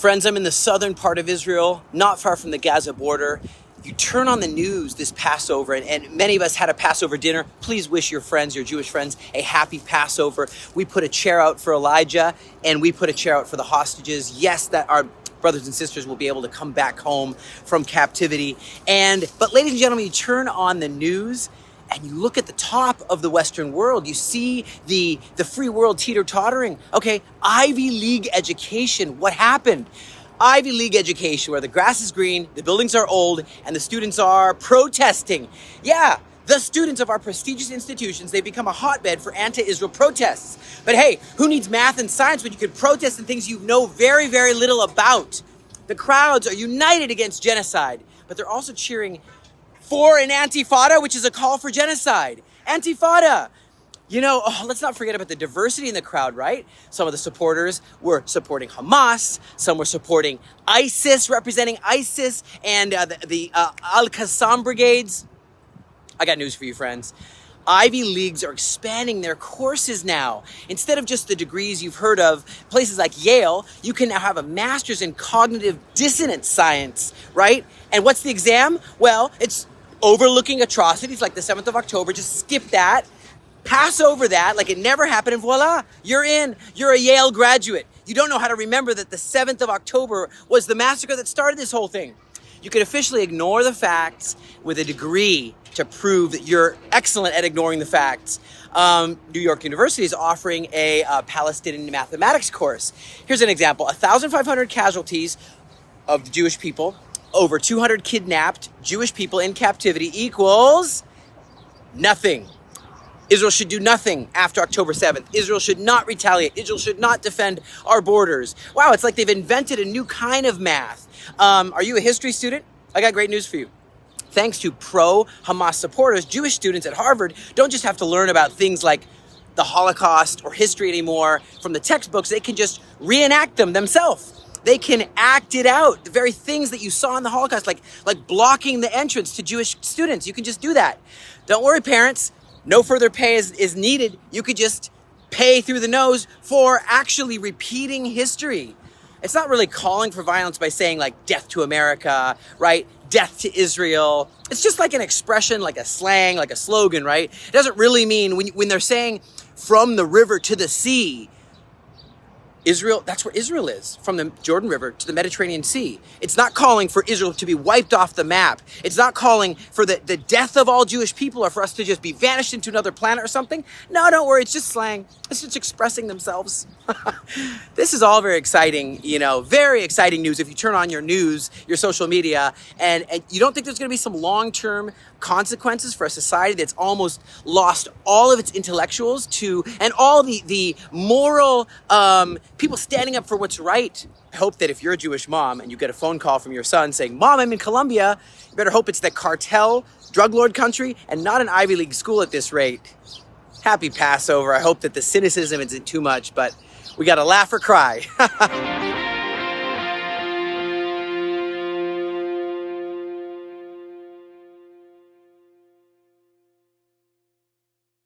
Friends, I'm in the southern part of Israel, not far from the Gaza border. You turn on the news this Passover, and many of us had a Passover dinner. Please wish your friends, your Jewish friends, a happy Passover. We put a chair out for Elijah, and we put a chair out for the hostages. Yes, that our brothers and sisters will be able to come back home from captivity. But ladies and gentlemen, you turn on the news, and you look at the top of the Western world, you see the free world teeter-tottering. Okay, Ivy League education, what happened? Ivy League education, where the grass is green, the buildings are old, and the students are protesting. Yeah, the students of our prestigious institutions, they become a hotbed for anti-Israel protests. But hey, who needs math and science when you could protest in things you know very, very little about? The crowds are united against genocide, but they're also cheering for an antifada, which is a call for genocide. Antifada. You know, let's not forget about the diversity in the crowd, right? Some of the supporters were supporting Hamas. Some were supporting ISIS, representing ISIS and the Al-Qassam brigades. I got news for you, friends. Ivy Leagues are expanding their courses now. Instead of just the degrees you've heard of, places like Yale, you can now have a master's in cognitive dissonance science, right? And what's the exam? Well, it's overlooking atrocities like the 7th of October. Just skip that. Pass over that like it never happened, and voila, you're in. You're a Yale graduate. You don't know how to remember that the 7th of October was the massacre that started this whole thing. You could officially ignore the facts with a degree to prove that you're excellent at ignoring the facts. New York University is offering a Palestinian mathematics course. Here's an example. 1,500 casualties of the Jewish people, over 200 kidnapped Jewish people in captivity equals nothing. Israel should do nothing after October 7th. Israel should not retaliate. Israel should not defend our borders. Wow, it's like they've invented a new kind of math. Are you a history student? I got great news for you. Thanks to pro-Hamas supporters, Jewish students at Harvard don't just have to learn about things like the Holocaust or history anymore from the textbooks. They can just reenact them themselves. They can act it out. The very things that you saw in the Holocaust, like blocking the entrance to Jewish students. You can just do that. Don't worry, parents. No further pay is needed. You could just pay through the nose for actually repeating history. It's not really calling for violence by saying like death to America, right? Death to Israel. It's just like an expression, like a slang, like a slogan, right? It doesn't really mean when they're saying from the river to the sea, Israel, that's where Israel is, from the Jordan River to the Mediterranean Sea. It's not calling for Israel to be wiped off the map. It's not calling for the death of all Jewish people or for us to just be vanished into another planet or something. No, don't worry. It's just slang. It's just expressing themselves. This is all very exciting, very exciting news. If you turn on your news, your social media, and you don't think there's going to be some long-term consequences for a society that's almost lost all of its intellectuals and all the moral people standing up for what's right. I hope that if you're a Jewish mom and you get a phone call from your son saying, "Mom, I'm in Colombia," you better hope it's the cartel, drug lord country, and not an Ivy League school at this rate. Happy Passover. I hope that the cynicism isn't too much, but we got to laugh or cry.